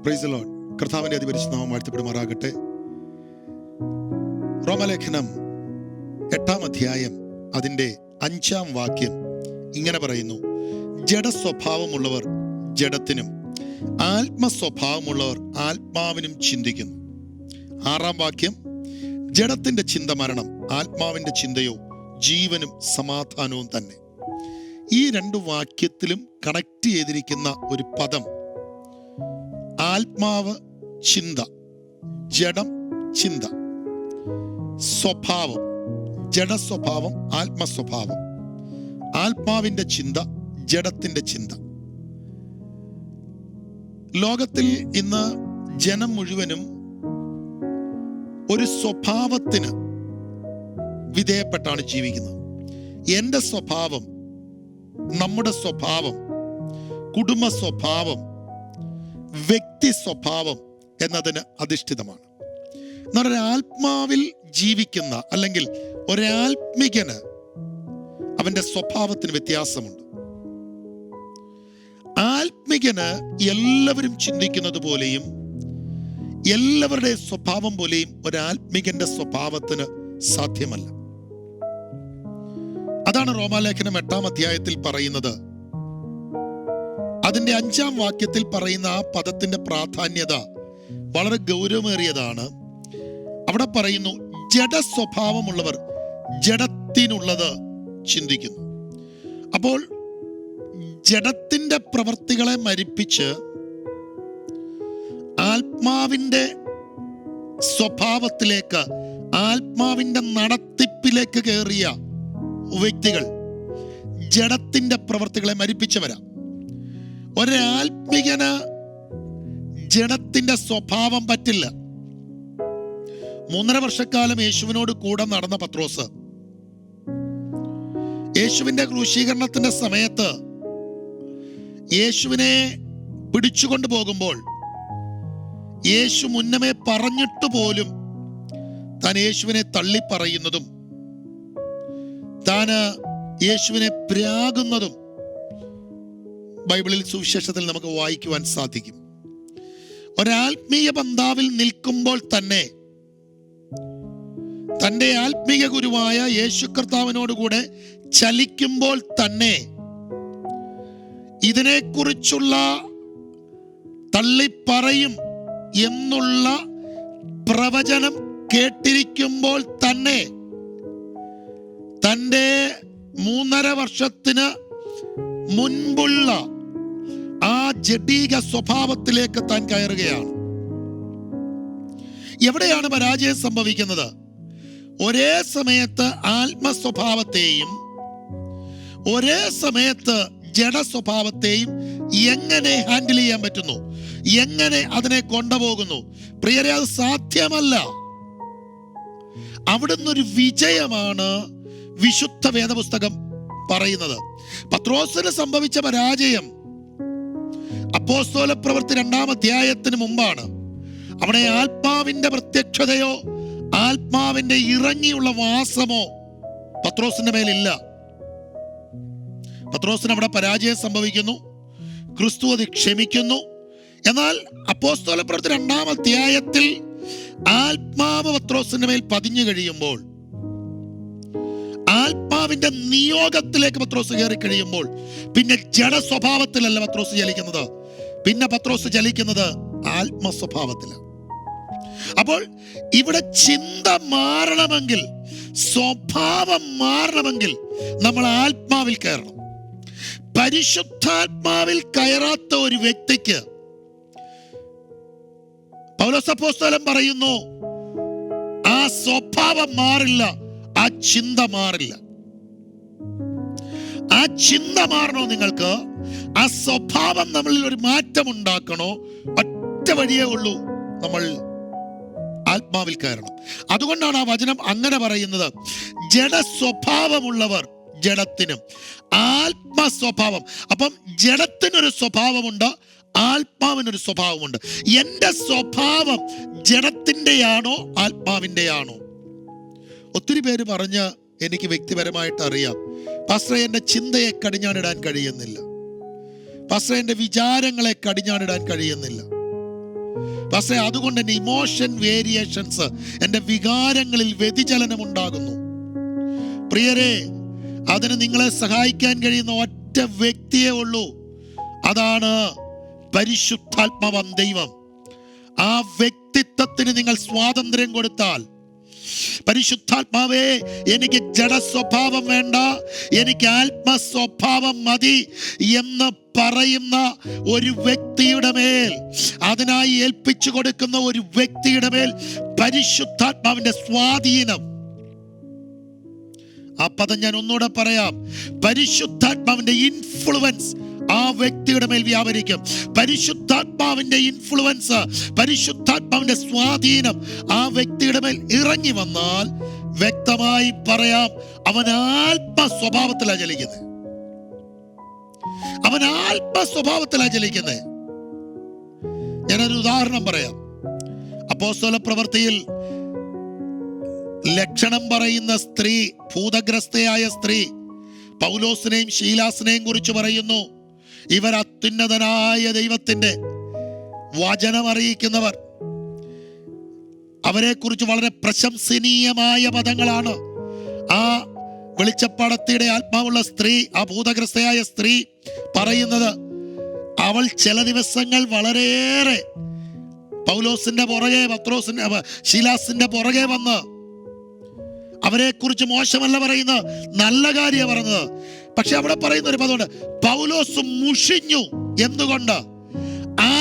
Praise the Lord. കർത്താവിന്റെ അതിപരിശുദ്ധ നാമം വാഴ്ത്തപ്പെടുമാറാകട്ടെ. റോമലേഖനം 8-ാം അധ്യായം അതിൻ്റെ 5-ാം വാക്യം ഇങ്ങനെ പറയുന്നു: ജഡസ്വഭാവമുള്ളവർ ജഡത്തിനും ആത്മസ്വഭാവമുള്ളവർ ആത്മാവിനും ചിന്തിക്കുന്നു. 6-ാം വാക്യം: ജഡത്തിന്റെ ചിന്ത മരണം, ആത്മാവിന്റെ ചിന്തയോ ജീവനും സമാധാനവും തന്നെ. ഈ 2 വാക്യത്തിലും കണക്ട് ചെയ്തിരിക്കുന്ന ഒരു പദം ആത്മാവ്, ചിന്ത, ജഡം, ചിന്ത, സ്വഭാവം, ജഡസ്വഭാവം, ആത്മസ്വഭാവം, ആത്മാവിന്റെ ചിന്ത, ജഡത്തിന്റെ ചിന്ത. ലോകത്തിൽ ഇന്ന് ജനം മുഴുവനും ഒരു സ്വഭാവത്തിന് വിധേയപ്പെട്ടാണ് ജീവിക്കുന്നത്. എൻ്റെ സ്വഭാവം, നമ്മുടെ സ്വഭാവം, കുടുംബ സ്വഭാവം, വ്യക്തി സ്വഭാവം എന്നതിന് അധിഷ്ഠിതമാണ്. എന്നാൽ ഒരാത്മാവിൽ ജീവിക്കുന്ന അല്ലെങ്കിൽ ഒരാത്മികന് അവന്റെ സ്വഭാവത്തിന് വ്യത്യാസമുണ്ട്. ആത്മികന് എല്ലാവരും ചിന്തിക്കുന്നത് പോലെയും എല്ലാവരുടെ സ്വഭാവം പോലെയും ഒരാത്മികന്റെ സ്വഭാവത്തിന് സാധ്യമല്ല. അതാണ് റോമാലേഖനം 8-ാം അധ്യായത്തിൽ പറയുന്നത്. അതിന്റെ 5-ാം വാക്യത്തിൽ പറയുന്ന ആ പദത്തിന്റെ പ്രാധാന്യത വളരെ ഗൗരവമേറിയതാണ്. അവിടെ പറയുന്നു, ജഡസ്വഭാവമുള്ളവർ ജഡത്തിനുള്ളത് ചിന്തിക്കുന്നു. അപ്പോൾ ജഡത്തിന്റെ പ്രവൃത്തികളെ മരിപ്പിച്ച് ആത്മാവിന്റെ സ്വഭാവത്തിലേക്ക്, ആത്മാവിന്റെ നടത്തിപ്പിലേക്ക് കയറിയ വ്യക്തികൾ ജഡത്തിന്റെ പ്രവൃത്തികളെ മരിപ്പിച്ചവരാ. ഒരാത്മികന് ജഡത്തിന്റെ സ്വഭാവം പറ്റില്ല. 3.5 വർഷക്കാലം യേശുവിനോട് കൂടെ നടന്ന പത്രോസ് യേശുവിന്റെ ക്രൂശീകരണത്തിന്റെ സമയത്ത് യേശുവിനെ പിടിച്ചുകൊണ്ട് പോകുമ്പോൾ യേശു മുന്നമേ പറഞ്ഞിട്ട് പോലും താൻ യേശുവിനെ തള്ളിപ്പറയുന്നതും താന് യേശുവിനെ പ്രാകുന്നതും ബൈബിളിൽ സുവിശേഷത്തിൽ നമുക്ക് വായിക്കുവാൻ സാധിക്കും. ഒരാത്മീയ ബന്ധാവിൽ നിൽക്കുമ്പോൾ തന്നെ തൻ്റെ ആത്മീയ ഗുരുവായ യേശു കർത്താവിനോടുകൂടെ ചലിക്കുമ്പോൾ തന്നെ ഇതിനെക്കുറിച്ചുള്ള തള്ളിപ്പറയും എന്നുള്ള പ്രവചനം കേട്ടിരിക്കുമ്പോൾ തന്നെ തൻ്റെ 3.5 വർഷത്തിന് മുൻപുള്ള ആ ജഡീക സ്വഭാവത്തിലേക്ക് താൻ കയറുകയാണ്. എവിടെയാണ് പരാജയം സംഭവിക്കുന്നത്? ഒരേ സമയത്ത് ആത്മസ്വഭാവത്തെയും ഒരേ സമയത്ത് ജഡസ്വഭാവത്തെയും എങ്ങനെ ഹാൻഡിൽ ചെയ്യാൻ പറ്റുന്നു, എങ്ങനെ അതിനെ കൊണ്ടുപോകുന്നു? പ്രിയരെ, അത് സാധ്യമല്ല. അവിടുന്ന് ഒരു വിജയമാണ് വിശുദ്ധ വേദപുസ്തകം പറയുന്നത്. പത്രോസിന് സംഭവിച്ച പരാജയം അപ്പോസ്തല പ്രവൃത്തി 2-ാം അധ്യായത്തിന് മുമ്പാണ്. അവിടെ ആത്മാവിന്റെ പ്രത്യക്ഷതയോ ആത്മാവിന്റെ ഇറങ്ങിയുള്ള വാസമോ പത്രോസിന്റെ മേലില്ല. പത്രോസിന് അവിടെ പരാജയം സംഭവിക്കുന്നു. ക്രിസ്തു അത് ക്ഷമിക്കുന്നു. എന്നാൽ അപ്പോസ്തല പ്രവൃത്തി 2-ാം അധ്യായത്തിൽ ആത്മാവ് പത്രോസിന്റെ മേൽ പതിഞ്ഞു കഴിയുമ്പോൾ, ആത്മാവിന്റെ നിയോഗത്തിലേക്ക് പത്രോസ് കയറി കഴിയുമ്പോൾ പിന്നെ ജഡസ്വഭാവത്തിലല്ല പത്രോസ് ചലിക്കുന്നത്, പിന്നെ പത്രോസ് ചലിക്കുന്നത് ആത്മസ്വഭാവത്തിലാണ്. അപ്പോൾ ഇവിടെ ചിന്ത മാറണമെങ്കിൽ, സ്വഭാവം മാറണമെങ്കിൽ നമ്മൾ ആത്മാവിൽ കയറണം. പരിശുദ്ധാത്മാവിൽ കയറാത്ത ഒരു വ്യക്തിക്ക് പൗലോസ് അപ്പോസ്തലൻ പറയുന്നു, ആ സ്വഭാവം മാറില്ല, ആ ചിന്ത മാറില്ല. ആ ചിന്ത മാറണോ നിങ്ങൾക്ക്? ആ സ്വഭാവം നമ്മളിൽ ഒരു മാറ്റം ഉണ്ടാക്കണോ? ഒറ്റ വഴിയേ ഉള്ളൂ, നമ്മൾ ആത്മാവിൽ കയറണം. അതുകൊണ്ടാണ് ആ വചനം അങ്ങനെ പറയുന്നത്, ജഡസ്വഭാവമുള്ളവർ ജഡത്തിനും ആത്മസ്വഭാവം. അപ്പം ജഡത്തിനൊരു സ്വഭാവമുണ്ട്, ആത്മാവിനൊരു സ്വഭാവമുണ്ട്. എൻ്റെ സ്വഭാവം ജഡത്തിൻ്റെയാണോ ആത്മാവിൻ്റെയാണോ? ഒത്തിരി പേര് പറഞ്ഞ് എനിക്ക് വ്യക്തിപരമായിട്ട് അറിയാം, പാസ്റ്ററെ എൻ്റെ ചിന്തയെ കടിഞ്ഞാണിടാൻ കഴിയുന്നില്ല, പാസ്റ്ററെ എൻ്റെ വിചാരങ്ങളെ കടിഞ്ഞാണിടാൻ കഴിയുന്നില്ല. പക്ഷേ അതുകൊണ്ട് എൻ്റെ ഇമോഷൻ വേരിയേഷൻസ്, എൻ്റെ വികാരങ്ങളിൽ വ്യതിചലനം ഉണ്ടാകുന്നു. പ്രിയരെ, അതിന് നിങ്ങളെ സഹായിക്കാൻ കഴിയുന്ന ഒറ്റ വ്യക്തിയേ ഉള്ളൂ. അതാണ് പരിശുദ്ധാത്മാവാം ദൈവം. ആ വ്യക്തിത്വത്തിന് നിങ്ങൾ സ്വാതന്ത്ര്യം കൊടുത്താൽ, പരിശുദ്ധാത്മാവേ എനിക്ക് ജഡസ്വഭാവം വേണ്ട, എനിക്ക് ആത്മസ്വഭാവം മതി എന്ന് പറയുന്ന ഒരു വ്യക്തിയുടെ മേൽ, അതിനായി ഏൽപ്പിച്ചു കൊടുക്കുന്ന ഒരു വ്യക്തിയുടെ മേൽ പരിശുദ്ധാത്മാവിന്റെ സ്വാധീനം, ആ പദം ഞാൻ ഒന്നുകൂടെ പറയാം, പരിശുദ്ധാത്മാവിന്റെ ഇൻഫ്ലുവൻസ് ആ വ്യക്തിയുടെ മേൽ വ്യാപരിക്കും. പരിശുദ്ധാത്മാവിന്റെ ഇൻഫ്ലുവൻസ്, പരിശുദ്ധാത്മാവിന്റെ സ്വാധീനം ആ വ്യക്തിയുടെ മേൽ ഇറങ്ങി വന്നാൽ വ്യക്തമായി പറയാം, അവൻ ആത്മസ്വഭാവത്തിലാണ് ചലിക്കുന്നത്. അവൻ ആത്മസ്വഭാവത്തിലാണ് ചലിക്കുന്നത്. ഞാനൊരു ഉദാഹരണം പറയാം. അപ്പോസ്തല പ്രവൃത്തിയിൽ ലക്ഷണം പറയുന്ന സ്ത്രീ, ഭൂതഗ്രസ്തയായ സ്ത്രീ പൗലോസിനെയും ശീലാസിനെയും കുറിച്ച് പറയുന്നു. ഇവർ അത്യുന്നതനായ ദൈവത്തിന്റെ വചനം അറിയിക്കുന്നവർ. അവരെ കുറിച്ച് വളരെ പ്രശംസനീയമായ പദങ്ങളാണ് ആ വെളിച്ചപ്പാടത്തിയുടെ ആത്മാവുള്ള സ്ത്രീ, ആ ഭൂതഗ്രസ്തയായ സ്ത്രീ പറയുന്നത്. അവൾ ചില ദിവസങ്ങൾ വളരെയേറെ പൗലോസിന്റെ പുറകെ, ശീലാസിന്റെ പുറകെ വന്ന് അവരെ കുറിച്ച് മോശമല്ല പറയുന്നത്, നല്ല കാര്യമാണ് പറഞ്ഞത്. പക്ഷെ അവിടെ പറയുന്ന ഒരു പദമുണ്ട്, പൗലോസ് മുഷിഞ്ഞു. എന്തുകൊണ്ട്?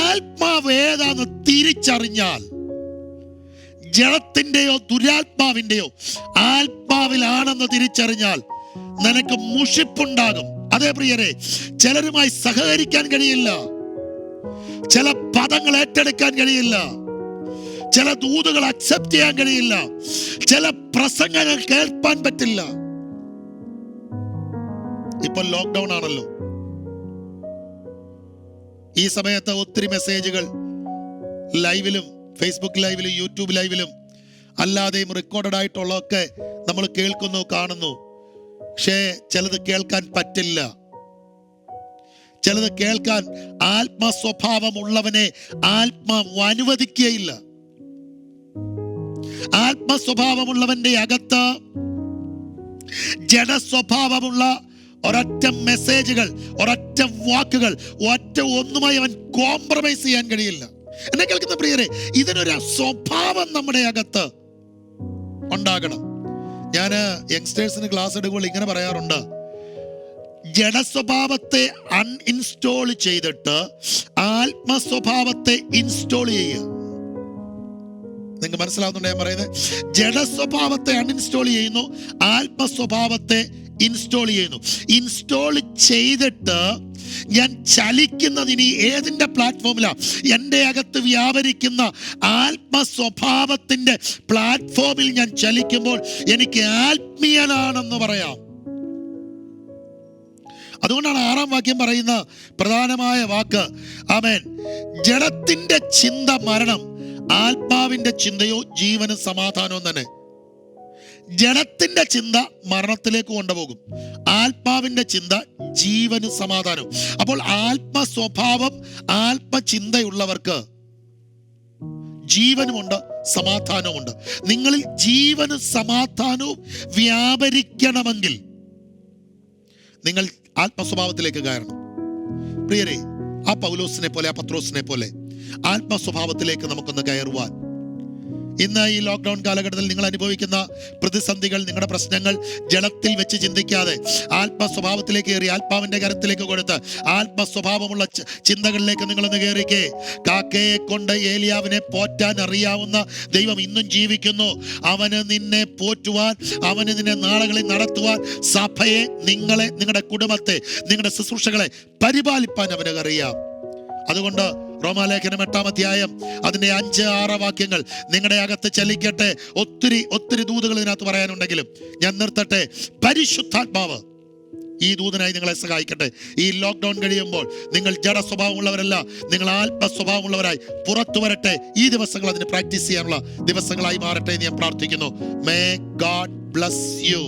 ആത്മാവ് ഏതാന്ന് തിരിച്ചറിഞ്ഞാൽ, ജഡത്തിന്റെയോ ദുരാത്മാവിന്റെയോ ആത്മാവിലാണെന്ന് തിരിച്ചറിഞ്ഞാൽ നിനക്ക് മുഷിപ്പുണ്ടാകും. അതേ പ്രിയരെ, ചിലരുമായി സഹകരിക്കാൻ കഴിയില്ല, ചില പദങ്ങൾ ഏറ്റെടുക്കാൻ കഴിയില്ല, ചില ദൂതുകൾ അക്സെപ്റ്റ് ചെയ്യാൻ കഴിയില്ല, ചില പ്രസംഗങ്ങൾ കേൾപ്പാൻ പറ്റില്ല. ഇപ്പൊ ലോക്ക്ഡൗൺ ആണല്ലോ. ഈ സമയത്ത് ഒത്തിരി മെസ്സേജുകൾ ലൈവിലും, ഫേസ്ബുക്ക് ലൈവിലും, യൂട്യൂബ് ലൈവിലും അല്ലാതെയും റെക്കോർഡഡ് ആയിട്ടുള്ളതൊക്കെ നമ്മൾ കേൾക്കുന്നു, കാണുന്നു. പക്ഷേ ചിലത് കേൾക്കാൻ പറ്റില്ല. ചിലത് കേൾക്കാൻ ആത്മസ്വഭാവമുള്ളവനെ ആത്മാവ് അനുവദിക്കുകയില്ല. ആത്മസ്വഭാവമുള്ളവന്റെ അകത്ത് ജഡസ്വഭാവമുള്ള ഒരൊറ്റ മെസ്സേജുകൾ, ഒരൊറ്റ വാക്കുകൾ, ഒറ്റ ഒന്നുമായി അവൻ കോംപ്രമൈസ് ചെയ്യാൻ കഴിയില്ല. എന്നെ കേൾക്കുന്ന പ്രിയരെ, ഇതിനൊരു സ്വഭാവം നമ്മുടെ അകത്ത് ഉണ്ടാകണം. ഞാൻ യങ്സ്റ്റേഴ്സിന് ക്ലാസ് എടുക്കുമ്പോൾ ഇങ്ങനെ പറയാറുണ്ട്, ജഡസ്വഭാവത്തെ അൺഇൻസ്റ്റോൾ ചെയ്തിട്ട് ആത്മസ്വഭാവത്തെ ഇൻസ്റ്റോൾ ചെയ്യുക. നിങ്ങൾക്ക് മനസ്സിലാവുന്നുണ്ടോ ഞാൻ പറയുന്നത്? ജഡസ്വഭാവത്തെ അൺഇൻസ്റ്റോൾ ചെയ്യുന്നു, ആത്മസ്വഭാവത്തെ ഇൻസ്റ്റോൾ ചെയ്യുന്നു. ഇൻസ്റ്റോൾ ചെയ്തിട്ട് ഞാൻ ചലിക്കുന്നത് ഇനി ഏതിൻ്റെ പ്ലാറ്റ്ഫോമിലാണ്? എൻ്റെ അകത്ത് വ്യാപരിക്കുന്ന ആത്മസ്വഭാവത്തിൻ്റെ പ്ലാറ്റ്ഫോമിൽ ഞാൻ ചലിക്കുമ്പോൾ എനിക്ക് ആത്മീയനാണെന്ന് പറയാം. അതുകൊണ്ടാണ് 6-ാം വാക്യം പറയുന്ന പ്രധാനമായ വാക്ക്, ആമേൻ, ജഡത്തിൻ്റെ ചിന്ത മരണം, ആത്മാവിന്റെ ചിന്തയോ ജീവനും സമാധാനവും തന്നെ. ജഡത്തിന്റെ ചിന്ത മരണത്തിലേക്ക് കൊണ്ടുപോകും, ആത്മാവിന്റെ ചിന്ത ജീവനും സമാധാനവും. അപ്പോൾ ആത്മസ്വഭാവം, ആത്മചിന്തയുള്ളവർക്ക് ജീവനുമുണ്ട്, സമാധാനവുമുണ്ട്. നിങ്ങളിൽ ജീവനും സമാധാനവും വ്യാപരിക്കണമെങ്കിൽ നിങ്ങൾ ആത്മസ്വഭാവത്തിലേക്ക് കയറണം. പ്രിയരെ, ആ പൗലോസിനെ പോലെ, ആ പത്രോസിനെ പോലെ ആത്മസ്വഭാവത്തിലേക്ക് നമുക്കൊന്ന് കയറുവാൻ. ഇന്ന് ഈ ലോക്ക്ഡൗൺ കാലഘട്ടത്തിൽ നിങ്ങൾ അനുഭവിക്കുന്ന പ്രതിസന്ധികൾ, നിങ്ങളുടെ പ്രശ്നങ്ങൾ ജഡത്തിൽ വെച്ച് ചിന്തിക്കാതെ ആത്മസ്വഭാവത്തിലേക്ക് കയറി, ആത്മാവിന്റെ കരത്തിലേക്ക് കൊടുത്ത് ആത്മസ്വഭാവമുള്ള ചിന്തകളിലേക്ക് നിങ്ങളൊന്ന് കയറിക്കേ. കാക്കയെ കൊണ്ട് ഏലിയാവിനെ പോറ്റാൻ അറിയാവുന്ന ദൈവം ഇന്നും ജീവിക്കുന്നു. അവന് നിന്നെ പോറ്റുവാൻ, അവന് നിന്നെ നാളുകളിൽ നടത്തുവാൻ, സഭയെ, നിങ്ങളെ, നിങ്ങളുടെ കുടുംബത്തെ, നിങ്ങളുടെ ശുശ്രൂഷകളെ പരിപാലിപ്പാൻ അവന് അറിയാം. അതുകൊണ്ട് റോമാലേഖനം 8-ാം അധ്യായം അതിന്റെ 5-6 വാക്യങ്ങൾ നിങ്ങളുടെ അകത്ത് ചലിക്കട്ടെ. ഒത്തിരി ദൂതുകൾ ഇതിനകത്ത് പറയാനുണ്ടെങ്കിലും ഞാൻ നിർത്തട്ടെ. പരിശുദ്ധാത്മാവ് ഈ ദൂതനായി നിങ്ങളെ സഹായിക്കട്ടെ. ഈ ലോക്ക്ഡൗൺ കഴിയുമ്പോൾ നിങ്ങൾ ജഡസ്വഭാവമുള്ളവരല്ല, നിങ്ങൾ ആത്മസ്വഭാവമുള്ളവരായി പുറത്തു വരട്ടെ. ഈ ദിവസങ്ങൾ അതിന് പ്രാക്ടീസ് ചെയ്യാനുള്ള ദിവസങ്ങളായി മാറട്ടെ എന്ന് ഞാൻ പ്രാർത്ഥിക്കുന്നു. May God bless you.